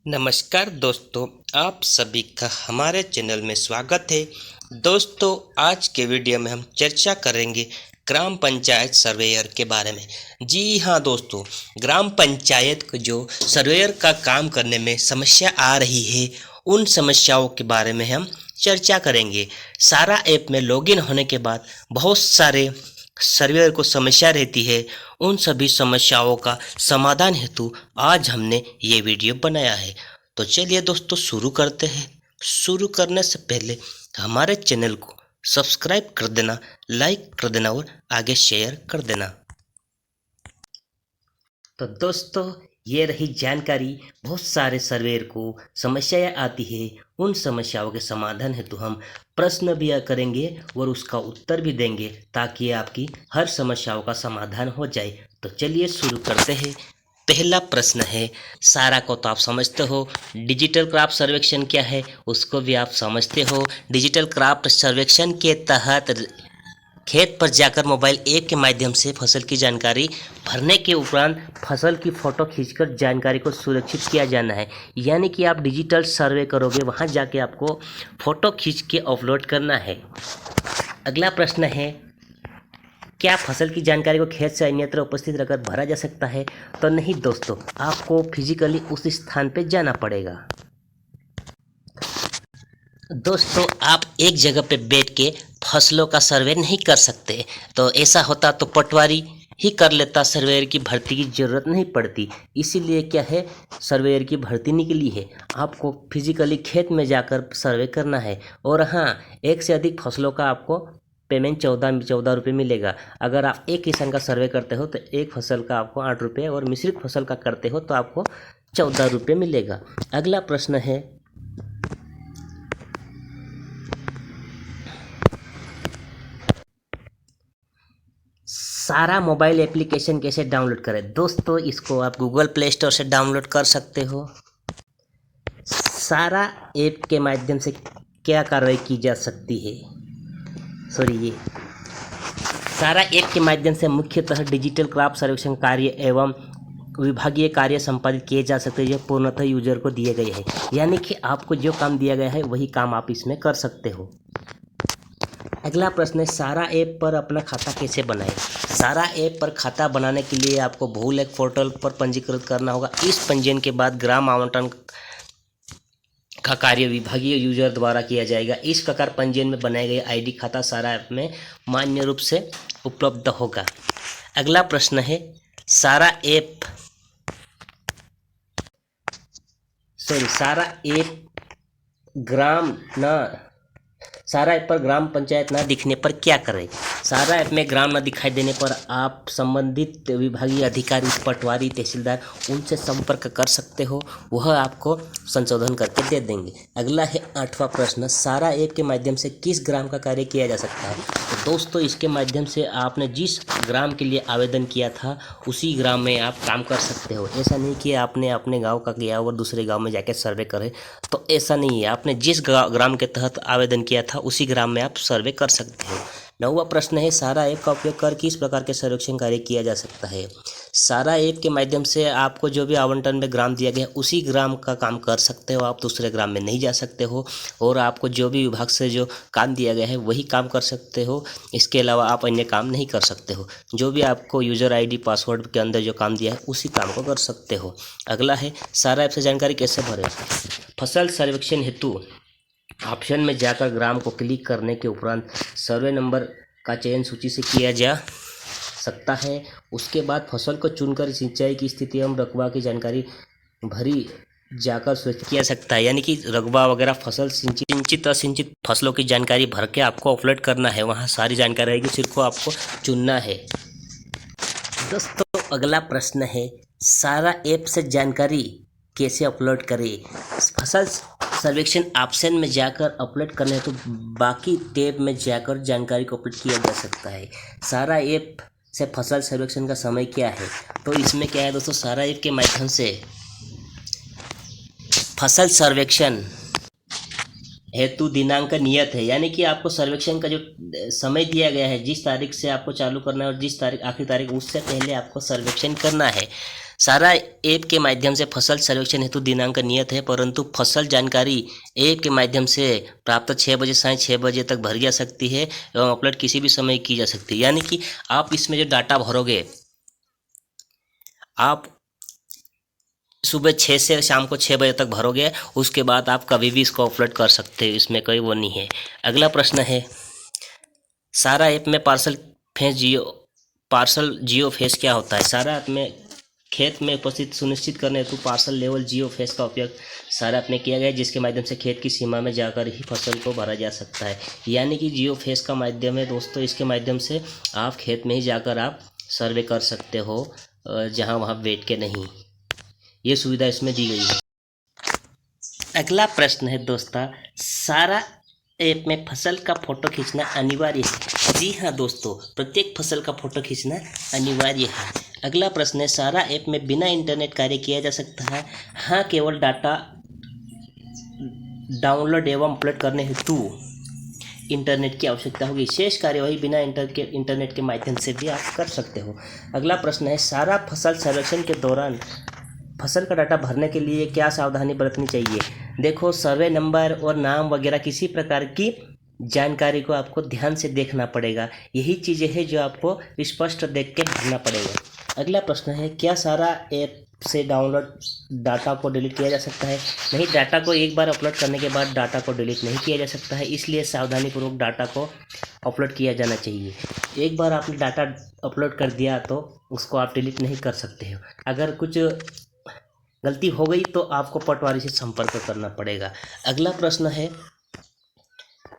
नमस्कार दोस्तों, आप सभी का हमारे चैनल में स्वागत है। दोस्तों, आज के वीडियो में हम चर्चा करेंगे ग्राम पंचायत सर्वेयर के बारे में। जी हाँ दोस्तों, ग्राम पंचायत को जो सर्वेयर का काम करने में समस्या आ रही है, उन समस्याओं के बारे में हम चर्चा करेंगे। सारा ऐप में लॉगिन होने के बाद बहुत सारे सर्वेयर को समस्या रहती है। उन सभी समस्याओं का समाधान हेतु आज हमने ये वीडियो बनाया है। तो चलिए दोस्तों शुरू करते हैं। शुरू करने से पहले हमारे चैनल को सब्सक्राइब कर देना, लाइक कर देना और आगे शेयर कर देना। तो दोस्तों, ये रही जानकारी। बहुत सारे सर्वेयर को समस्याएं आती है। उन समस्याओं के समाधान हेतु हम प्रश्न भी करेंगे और उसका उत्तर भी देंगे, ताकि आपकी हर समस्याओं का समाधान हो जाए। तो चलिए शुरू करते हैं। पहला प्रश्न है, सारा को तो आप समझते हो। डिजिटल क्रॉप सर्वेक्षण क्या है उसको भी आप समझते हो। डिजिटल क्रॉप सर्वेक्षण के तहत खेत पर जाकर मोबाइल ऐप के माध्यम से फसल की जानकारी भरने के उपरांत फसल की फ़ोटो खींचकर जानकारी को सुरक्षित किया जाना है। यानी कि आप डिजिटल सर्वे करोगे, वहां जाके आपको फ़ोटो खींच के अपलोड करना है। अगला प्रश्न है, क्या फसल की जानकारी को खेत से अन्यत्र उपस्थित रखकर भरा जा सकता है? तो नहीं दोस्तों, आपको फिजिकली उस स्थान पर जाना पड़ेगा। दोस्तों, आप एक जगह पे बैठ के फसलों का सर्वे नहीं कर सकते। तो ऐसा होता तो पटवारी ही कर लेता, सर्वेयर की भर्ती की ज़रूरत नहीं पड़ती। इसीलिए क्या है, सर्वेयर की भर्ती निकली है। आपको फिजिकली खेत में जाकर सर्वे करना है। और हाँ, एक से अधिक फसलों का आपको पेमेंट 14 रुपये मिलेगा। अगर आप एक किसान का सर्वे करते हो तो एक फसल का आपको 8 रुपये, और मिश्रित फसल का करते हो तो आपको 14 रुपये मिलेगा। अगला प्रश्न है, सारा मोबाइल एप्लीकेशन कैसे डाउनलोड करें? दोस्तों, इसको आप गूगल प्ले स्टोर से डाउनलोड कर सकते हो। सारा ऐप के माध्यम से क्या कार्रवाई की जा सकती है? ये सारा ऐप के माध्यम से मुख्यतः डिजिटल क्रॉप सर्वेक्षण कार्य एवं विभागीय कार्य संपादित किए जा सकते हैं, जो पूर्णतः यूजर को दिए गए हैं। यानी कि आपको जो काम दिया गया है वही काम आप इसमें कर सकते हो। अगला प्रश्न है, सारा ऐप पर अपना खाता कैसे बनाएं? सारा ऐप पर खाता बनाने के लिए आपको भूल एक पोर्टल पर पंजीकृत करना होगा। इस पंजीयन के बाद ग्राम आवंटन का कार्य विभागीय यूजर द्वारा किया जाएगा। इस प्रकार पंजीयन में बनाए गए आईडी खाता सारा ऐप में मान्य रूप से उपलब्ध होगा। अगला प्रश्न है, सारा ऐप सारा ऐप पर ग्राम पंचायत ना दिखने पर क्या करें? सारा ऐप में ग्राम न दिखाई देने पर आप संबंधित विभागीय अधिकारी, पटवारी, तहसीलदार, उनसे संपर्क कर सकते हो। वह आपको संशोधन करके दे देंगे। अगला है 8वां प्रश्न, सारा ऐप के माध्यम से किस ग्राम का कार्य किया जा सकता है? तो दोस्तों, इसके माध्यम से आपने जिस ग्राम के लिए आवेदन किया था उसी ग्राम में आप काम कर सकते हो। ऐसा नहीं कि आपने अपने गाँव का किया और दूसरे गाँव में जाकर सर्वे करे, तो ऐसा नहीं है। आपने जिस ग्राम के तहत आवेदन किया था उसी ग्राम में आप सर्वे कर सकते हो। 9वां प्रश्न है, सारा ऐप का उपयोग कर किस प्रकार के सर्वेक्षण कार्य किया जा सकता है? सारा ऐप के माध्यम से आपको जो भी आवंटन में ग्राम दिया गया उसी ग्राम का काम कर सकते हो। आप दूसरे ग्राम में नहीं जा सकते हो, और आपको जो भी विभाग से जो काम दिया गया है वही काम कर सकते हो। इसके अलावा आप अन्य काम नहीं कर सकते हो। जो भी आपको यूजर आईडी, पासवर्ड के अंदर जो काम दिया है उसी काम को कर सकते हो। अगला है, सारा ऐप से जानकारी कैसे भरें? फसल सर्वेक्षण हेतु ऑप्शन में जाकर ग्राम को क्लिक करने के उपरांत सर्वे नंबर का चयन सूची से किया जा सकता है। उसके बाद फसल को चुनकर सिंचाई की स्थिति एवं रकबा की जानकारी भरी जाकर सुरक्षित किया सकता है। यानी कि रकबा वगैरह, फसल सिंचित असिंचित फसलों की जानकारी भर के आपको अपलोड करना है। वहाँ सारी जानकारी रहेगी, सिर्फ आपको चुनना है। दोस्तों, अगला प्रश्न है, सारा ऐप से जानकारी कैसे अपलोड करें? फसल सर्वेक्षण ऑप्शन में जाकर अपलोड करने तो बाकी टैब में जाकर जानकारी को अपलोड किया जा सकता है। सारा ऐप से फसल सर्वेक्षण का समय क्या है? तो इसमें क्या है दोस्तों, सारा ऐप के माध्यम से फसल सर्वेक्षण हेतु दिनांक नियत है। यानी कि आपको सर्वेक्षण का जो समय दिया गया है, जिस तारीख से आपको चालू करना है और जिस तारीख आखिरी तारीख, उससे पहले आपको सर्वेक्षण करना है। सारा ऐप के माध्यम से फसल सर्वेक्षण हेतु दिनांक नियत है, परंतु फसल जानकारी ऐप के माध्यम से प्राप्त 6 बजे साढ़े 6 बजे तक भरी जा सकती है एवं अपलोड किसी भी समय की जा सकती है। यानी कि आप इसमें जो डाटा भरोगे, आप सुबह 6 से शाम को 6 बजे तक भरोगे, उसके बाद आप कभी भी इसको अपलोड कर सकते हो, इसमें कोई वो नहीं है। अगला प्रश्न है, सारा ऐप में पार्सल जियो फेस क्या होता है? सारा ऐप में खेत में उपस्थित सुनिश्चित करने हेतु पार्सल लेवल जियो फेस का उपयोग सारा ऐप में किया गया है, जिसके माध्यम से खेत की सीमा में जाकर ही फसल को भरा जा सकता है। यानी कि जियो फेस का माध्यम है दोस्तों, इसके माध्यम से आप खेत में ही जाकर आप सर्वे कर सकते हो, जहाँ वहाँ बैठ के नहीं, ये सुविधा इसमें दी गई है। अगला प्रश्न है दोस्तों, सारा ऐप में फसल का फोटो खींचना अनिवार्य है? जी हाँ दोस्तों, प्रत्येक फसल का फोटो खींचना अनिवार्य है। अगला प्रश्न है, सारा ऐप में बिना इंटरनेट कार्य किया जा सकता है? हाँ, केवल डाटा डाउनलोड एवं अपलोड करने हेतु इंटरनेट की आवश्यकता होगी। शेष कार्यवाही बिना इंटरनेट के माध्यम से भी आप कर सकते हो। अगला प्रश्न है, सारा फसल सर्वेक्षण के दौरान फसल का डाटा भरने के लिए क्या सावधानी बरतनी चाहिए? देखो, सर्वे नंबर और नाम वगैरह किसी प्रकार की जानकारी को आपको ध्यान से देखना पड़ेगा। यही चीज़ें हैं जो आपको स्पष्ट देख के भरना पड़ेगा। अगला प्रश्न है, क्या सारा ऐप से डाउनलोड डाटा को डिलीट किया जा सकता है? नहीं, डाटा को एक बार अपलोड करने के बाद डाटा को डिलीट नहीं किया जा सकता है, इसलिए सावधानीपूर्वक डाटा को अपलोड किया जाना चाहिए। एक बार आपने डाटा अपलोड कर दिया तो उसको आप डिलीट नहीं कर सकते हो। अगर कुछ गलती हो गई तो आपको पटवारी से संपर्क करना पड़ेगा। अगला प्रश्न है,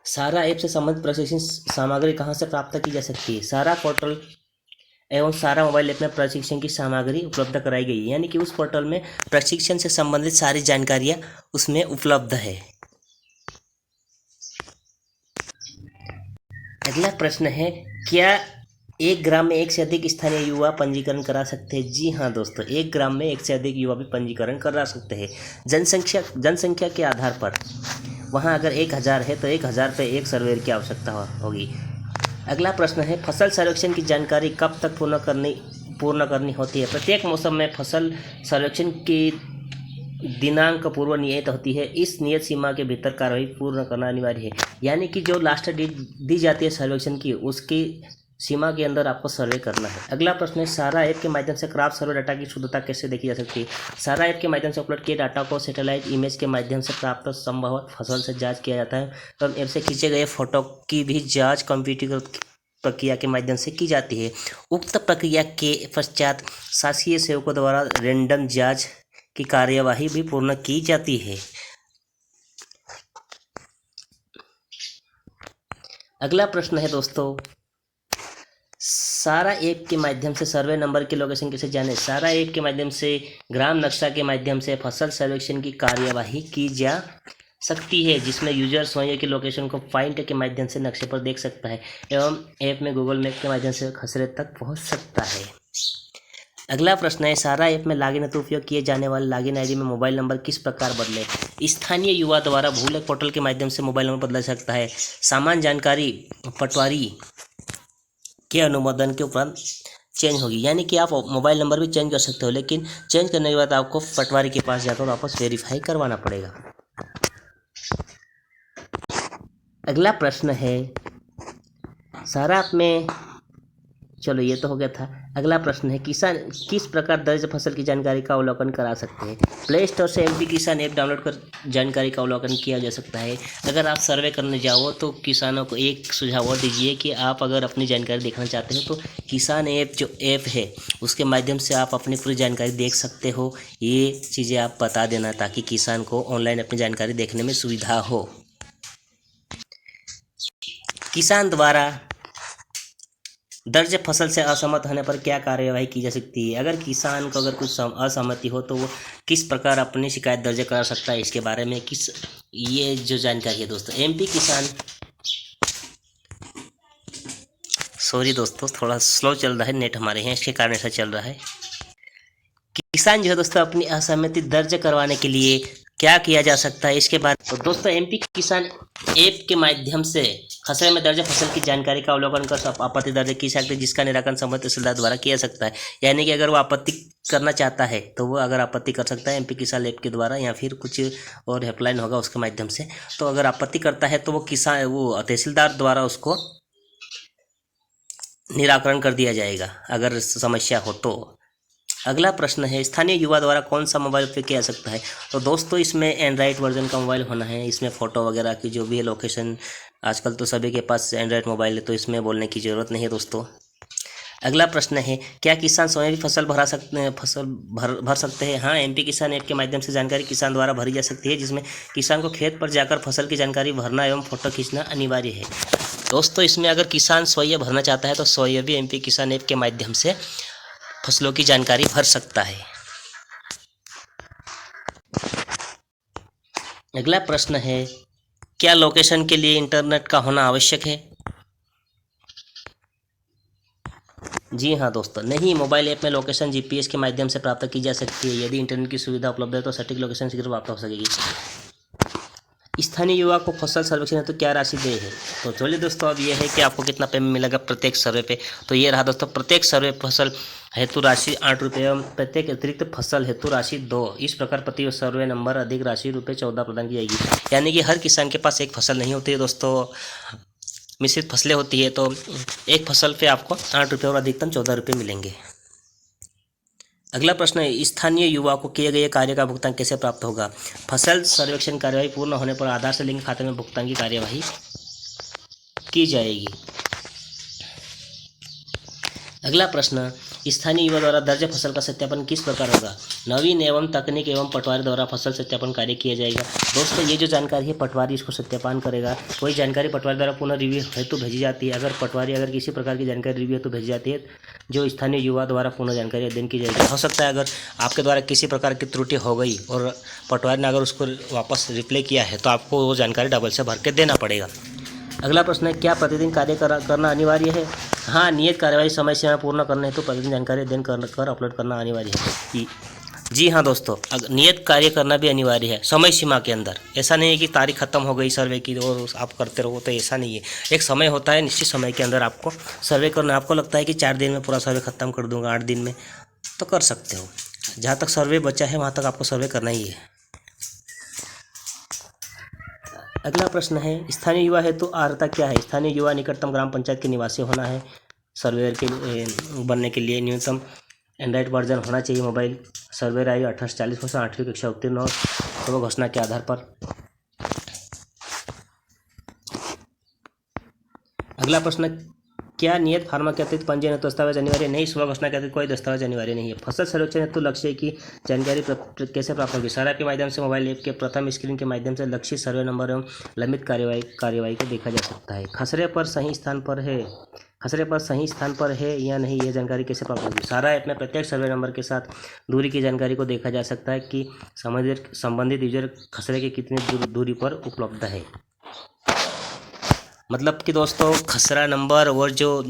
सारा ऐप से संबंधित प्रशिक्षण सामग्री कहाँ से प्राप्त की जा सकती है? सारा पोर्टल एवं सारा मोबाइल ऐप में प्रशिक्षण की सामग्री उपलब्ध कराई गई है, यानी कि उस पोर्टल में प्रशिक्षण से संबंधित सारी जानकारियाँ उसमें उपलब्ध है। अगला प्रश्न है, क्या एक ग्राम में एक से अधिक स्थानीय युवा पंजीकरण करा सकते हैं? जी हाँ दोस्तों, एक ग्राम में एक से अधिक युवा भी पंजीकरण करा सकते हैं। जनसंख्या के आधार पर वहाँ अगर 1000 है तो 1000 पे एक सर्वेयर की आवश्यकता होगी। अगला प्रश्न है, फसल सर्वेक्षण की जानकारी कब तक पूर्ण करनी होती है? प्रत्येक मौसम में फसल सर्वेक्षण की दिनांक पूर्व नियत होती है। इस नियत सीमा के भीतर कार्रवाई पूर्ण करना अनिवार्य है। यानी कि जो लास्ट डेट दी जाती है सर्वेक्षण की, उसकी सीमा के अंदर आपको सर्वे करना है। अगला प्रश्न है, सारा ऐप के माध्यम से क्रॉप सर्वे डाटा की शुद्धता कैसे देखी जा सकती है? सारा ऐप के माध्यम से अपलोड किए डाटा को सैटेलाइट इमेज के माध्यम से प्राप्त संभवत फसल से जांच किया जाता है। तो ऐप से खींचे गए फोटो की भी जांच कंप्यूटरीकृत प्रक्रिया के माध्यम से की जाती है। उक्त प्रक्रिया के पश्चात शासकीय सेवकों द्वारा रैंडम जांच की कार्यवाही भी पूर्ण की जाती है। अगला प्रश्न है दोस्तों, सारा ऐप के माध्यम से सर्वे नंबर की लोकेशन कैसे जाने? सारा ऐप के माध्यम से ग्राम नक्शा के माध्यम से फसल सर्वेक्षण की कार्यवाही की जा सकती है, जिसमें यूजर स्वयं की लोकेशन को पॉइंट के माध्यम से नक्शे पर देख सकता है एवं ऐप में गूगल मैप के माध्यम से खसरे तक पहुंच सकता है। अगला प्रश्न है, सारा ऐप में लॉगिन हेतु उपयोग किए जाने वाले लॉगिन आईडी में मोबाइल नंबर किस प्रकार बदले? स्थानीय युवा द्वारा भूलेख पोर्टल के माध्यम से मोबाइल नंबर बदला सकता है। सामान्य जानकारी पटवारी के अनुमोदन के उपरांत चेंज होगी। यानी कि आप मोबाइल नंबर भी चेंज कर सकते हो, लेकिन चेंज करने के बाद आपको पटवारी के पास जाकर वापस वेरीफाई करवाना पड़ेगा। अगला प्रश्न है, सारा ऐप में, चलो ये तो हो गया था। अगला प्रश्न है, किसान किस प्रकार दर्ज फसल की जानकारी का अवलोकन करा सकते हैं? प्ले स्टोर से MP किसान ऐप डाउनलोड कर जानकारी का अवलोकन किया जा सकता है। अगर आप सर्वे करने जाओ तो किसानों को एक सुझाव और दीजिए कि आप अगर अपनी जानकारी देखना चाहते हो तो किसान ऐप जो ऐप है उसके माध्यम से आप अपनी पूरी जानकारी देख सकते हो। ये चीज़ें आप बता देना ताकि किसान को ऑनलाइन अपनी जानकारी देखने में सुविधा हो। किसान द्वारा दर्ज फसल से असहमत होने पर क्या कार्यवाही की जा सकती है? अगर किसान को अगर कुछ असहमति हो तो वो किस प्रकार अपनी शिकायत दर्ज करा सकता है, इसके बारे में ये जो जानकारी है दोस्तों, MP किसान, सॉरी दोस्तों थोड़ा स्लो चल रहा है नेट हमारे यहाँ, इसके कारण ऐसा चल रहा है। किसान जो है दोस्तों अपनी असहमति दर्ज करवाने के लिए क्या किया जा सकता है इसके बारे में, तो दोस्तों MP किसान ऐप के माध्यम से खसरे में दर्ज फसल की जानकारी का अवलोकन कर आपत्ति दर्ज की सकती है, जिसका निराकरण संबंधित तहसीलदार द्वारा किया जा सकता है। यानी कि अगर वो आपत्ति करना चाहता है तो वो अगर आपत्ति कर सकता है एमपी किसान ऐप के द्वारा, या फिर कुछ और हेल्पलाइन होगा उसके माध्यम से। तो अगर आपत्ति करता है तो वो तहसीलदार द्वारा उसको निराकरण कर दिया जाएगा अगर समस्या हो तो। अगला प्रश्न है, स्थानीय युवा द्वारा कौन सा मोबाइल उपयोग किया जा सकता है। तो दोस्तों इसमें एंड्रॉयड वर्जन का मोबाइल होना है। इसमें फ़ोटो वगैरह की जो भी है लोकेशन, आजकल तो सभी के पास एंड्रॉयड मोबाइल है, तो इसमें बोलने की ज़रूरत नहीं है दोस्तों। अगला प्रश्न है, क्या किसान स्वयं भी फसल भर सकते हैं। हाँ, एमपी किसान ऐप के माध्यम से जानकारी किसान द्वारा भरी जा सकती है, जिसमें किसान को खेत पर जाकर फसल की जानकारी भरना एवं फोटो खींचना अनिवार्य है। दोस्तों इसमें अगर किसान स्वयं भरना चाहता है तो स्वयं भी एमपी किसान ऐप के माध्यम से फसलों की जानकारी भर सकता है। अगला प्रश्न है, क्या लोकेशन के लिए इंटरनेट का होना आवश्यक है। जी हाँ दोस्तों, नहीं, मोबाइल ऐप में लोकेशन जीपीएस के माध्यम से प्राप्त की जा सकती है। यदि इंटरनेट की सुविधा उपलब्ध है तो सटीक लोकेशन शीघ्र प्राप्त हो सकेगी। स्थानीय युवा को फसल सर्वेक्षण हेतु क्या राशि दे है। तो चलिए दोस्तों, अब ये है कि आपको कितना पेमेंट मिलेगा प्रत्येक सर्वे पे। तो ये रहा दोस्तों, प्रत्येक सर्वे फसल हेतु राशि 8 रुपये एवं प्रत्येक अतिरिक्त फसल हेतु राशि 2। इस प्रकार प्रति सर्वे नंबर अधिक राशि ₹14 प्रदान की जाएगी। यानी कि हर किसान के पास एक फसल नहीं होती है दोस्तों, मिश्रित फसलें होती है, तो एक फसल पे आपको 8 रुपये और अधिकतम 14 रुपये मिलेंगे। अगला प्रश्न है, स्थानीय युवा को किए गए कार्य का भुगतान कैसे प्राप्त होगा। फसल सर्वेक्षण कार्यवाही पूर्ण होने पर आधार से लिंक खाते में भुगतान की कार्यवाही की जाएगी। अगला प्रश्न, स्थानीय युवा द्वारा दर्ज फसल का सत्यापन किस प्रकार होगा। नवीन एवं तकनीक एवं पटवारी द्वारा फसल सत्यापन कार्य किया जाएगा। दोस्तों ये जो जानकारी है पटवारी इसको सत्यापन करेगा। कोई जानकारी पटवारी द्वारा पुनः रिव्यू हेतु भेजी जाती है। अगर पटवारी किसी प्रकार की जानकारी रिव्यू हेतु भेजी जाती है, जो स्थानीय युवा द्वारा पुनः जानकारी अध्ययन की जाएगी। हो सकता है अगर आपके द्वारा किसी प्रकार की त्रुटि हो गई और पटवारी ने अगर उसको वापस रिप्लाई किया है तो आपको वो जानकारी डबल से भर के देना पड़ेगा। अगला प्रश्न है, क्या प्रतिदिन कार्य करना अनिवार्य है। हाँ, नियत कार्यवाही समय सीमा पूर्ण करने हेतु प्रतिदिन जानकारी अध्ययन कर अपलोड करना अनिवार्य है। जी हाँ दोस्तों, नियत कार्य करना भी अनिवार्य है समय सीमा के अंदर। ऐसा नहीं है कि तारीख खत्म हो गई सर्वे की और आप करते रहो, तो ऐसा नहीं है। एक समय होता है, निश्चित समय के अंदर आपको सर्वे करना। आपको लगता है कि 4 दिन में पूरा सर्वे खत्म कर दूंगा, 8 दिन में, तो कर सकते हो। जहाँ तक सर्वे बचा है वहाँ तक आपको सर्वे करना ही है। अगला प्रश्न है, स्थानीय युवा हेतु अर्हता क्या है। स्थानीय युवा निकटतम ग्राम पंचायत के निवासी होना है। सर्वेयर के बनने के लिए न्यूनतम एंड्रॉयड वर्जन होना चाहिए मोबाइल। सर्वेयर आयु 18 से 40 वर्ष, 8वीं कक्षा उत्तीर्ण हो सर्व घोषणा के आधार पर। अगला प्रश्न, क्या नियत फार्मा के अतिरिक्त पंजीयन हेतु दस्तावेज अनिवार्य नहीं। स्व घोषणा के अतिरिक्त कोई दस्तावेज अनिवार्य नहीं है। फसल सर्वेक्षण हेतु लक्ष्य की जानकारी कैसे प्राप्त होगी। सारा के माध्यम से मोबाइल ऐप के प्रथम स्क्रीन के माध्यम से लक्षित सर्वे नंबर एवं लंबित कार्यवाही को देखा जा सकता है। खसरे पर सही स्थान पर है या नहीं, यह जानकारी कैसे प्राप्त होगी। सारा ऐप में प्रत्येक सर्वे नंबर के साथ दूरी की जानकारी को देखा जा सकता है कि संबंधित यूजर खसरे के कितनी दूरी पर उपलब्ध है। मतलब कि दोस्तों खसरा नंबर और जो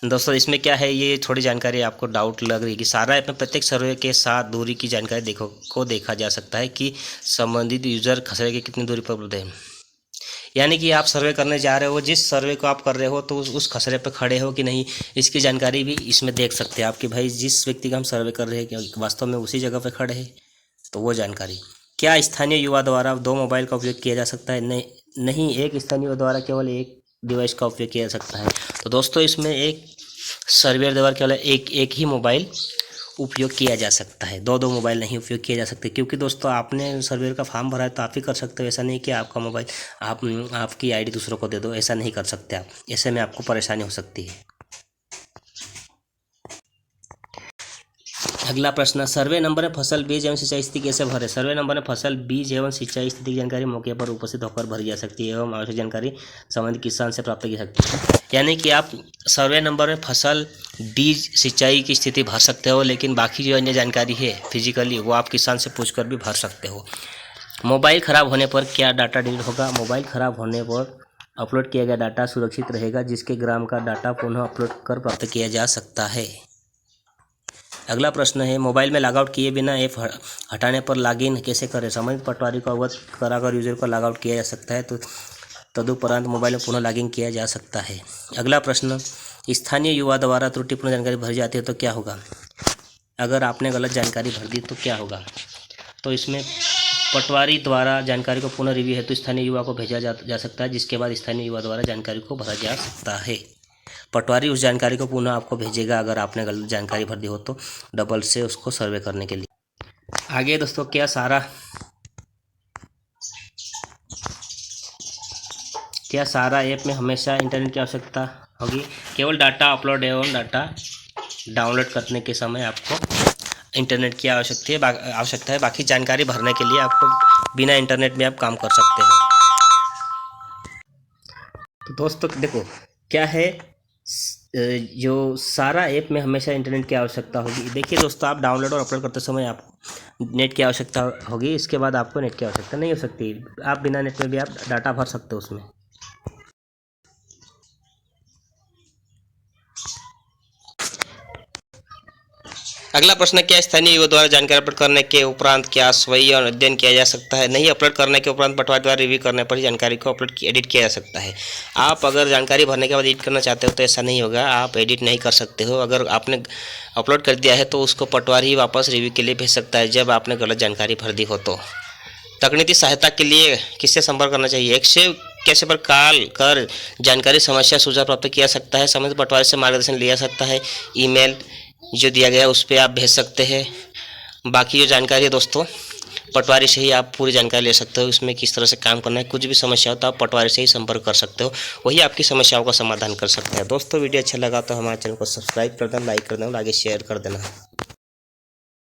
दोस्तों इसमें क्या है, ये थोड़ी जानकारी आपको डाउट लग रही है कि सारा ऐप में प्रत्येक सर्वे के साथ दूरी की जानकारी देखा जा सकता है कि संबंधित यूजर खसरे के कितनी दूरी पर उपलब्ध है। यानी कि आप सर्वे करने जा रहे हो, जिस सर्वे को आप कर रहे हो तो उस खसरे पे खड़े हो कि नहीं, इसकी जानकारी भी इसमें देख सकते हैं आप कि भाई जिस व्यक्ति का हम सर्वे कर रहे हैं क्या वास्तव में उसी जगह पे खड़े हैं, तो वो जानकारी। क्या स्थानीय युवा द्वारा 2 मोबाइल का उपयोग किया जा सकता है। नहीं, एक स्थानीय युवा द्वारा केवल एक डिवाइस का उपयोग किया जा सकता है। तो दोस्तों इसमें एक सर्वेयर द्वारा केवल एक ही मोबाइल उपयोग किया जा सकता है। 2 मोबाइल नहीं उपयोग किए जा सकते, क्योंकि दोस्तों आपने सर्वेयर का फॉर्म भरा है तो आप ही कर सकते हो। ऐसा नहीं कि आपका मोबाइल आपकी आईडी दूसरों को दे दो, ऐसा नहीं कर सकते आप। ऐसे में आपको परेशानी हो सकती है। अगला प्रश्न, सर्वे नंबर में फसल बीज एवं सिंचाई स्थिति कैसे भरें। सर्वे नंबर में फसल बीज एवं सिंचाई स्थिति की जानकारी मौके पर उपस्थित होकर भरी जा सकती है एवं आवश्यक जानकारी संबंधित किसान से प्राप्त की सकती है। यानी कि आप सर्वे नंबर में फसल बीज सिंचाई की स्थिति भर सकते हो, लेकिन बाकी जो अन्य जानकारी है फिजिकली वो आप किसान से पूछकर भी भर सकते हो। मोबाइल ख़राब होने पर क्या डाटा डिलीट होगा। मोबाइल ख़राब होने पर अपलोड किया गया डाटा सुरक्षित रहेगा, जिसके ग्राम का डाटा पुनः अपलोड कर प्राप्त किया जा सकता है। अगला प्रश्न है, मोबाइल में लॉगआउट किए बिना ऐप हटाने पर लॉगिन कैसे करें। संबंधित पटवारी को अवगत कराकर यूजर को लॉगआउट किया जा सकता है। तो तदुपरांत मोबाइल में पुनः लॉगिन किया जा सकता है। अगला प्रश्न, स्थानीय युवा द्वारा त्रुटिपूर्ण जानकारी भर जाती है तो क्या होगा? अगर आपने गलत जानकारी भर दी तो क्या होगा? तो इसमें पटवारी द्वारा जानकारी को पुनः रिव्यू हेतु स्थानीय युवा को भेजा जा सकता है, जिसके बाद स्थानीय युवा द्वारा जानकारी को भरा जा सकता है। पटवारी उस जानकारी को पुनः आपको भेजेगा अगर आपने गलत जानकारी भर दी हो तो, डबल से उसको सर्वे करने के लिए। आगे दोस्तों, क्या सारा ऐप में हमेशा इंटरनेट की आवश्यकता होगी? केवल डाटा अपलोड एवं डाटा डाउनलोड करने के समय आपको इंटरनेट की आवश्यकता है। बाकी जानकारी भरने के लिए आपको बिना इंटरनेट में आप काम कर सकते हो। तो दोस्तों देखो, क्या है जो सारा ऐप में हमेशा इंटरनेट की आवश्यकता होगी। देखिए दोस्तों, आप डाउनलोड और अपलोड करते समय आपको नेट की आवश्यकता होगी, इसके बाद आपको नेट की आवश्यकता नहीं हो सकती। आप बिना नेट में भी आप डाटा भर सकते हो उसमें। अगला प्रश्न, क्या स्थानीय युवा द्वारा जानकारी अपलोड करने के उपरांत क्या स्वयं और अध्ययन किया जा सकता है? नहीं, अपलोड करने के उपरांत पटवारी द्वारा रिव्यू करने पर ही जानकारी को एडिट किया जा सकता है। आप अगर जानकारी भरने के बाद एडिट करना चाहते हो तो ऐसा नहीं होगा, आप एडिट नहीं कर सकते हो। अगर आपने अपलोड कर दिया है तो उसको पटवारी ही वापस रिव्यू के लिए भेज सकता है जब आपने गलत जानकारी भर दी हो तो। तकनीकी सहायता के लिए किससे संपर्क करना चाहिए? 181 पर कॉल कर जानकारी समस्या सुझाव प्राप्त किया सकता है। संबंधित पटवारी से मार्गदर्शन लिया सकता है। ईमेल जो दिया गया है उस पर आप भेज सकते हैं। बाकी जो जानकारी है दोस्तों, पटवारी से ही आप पूरी जानकारी ले सकते हो, इसमें किस तरह से काम करना है। कुछ भी समस्या हो तो आप पटवारी से ही संपर्क कर सकते हो, वही आपकी समस्याओं का समाधान कर सकते हैं। दोस्तों वीडियो अच्छा लगा तो हमारे चैनल को सब्सक्राइब कर देना, लाइक कर देना, आगे शेयर कर देना।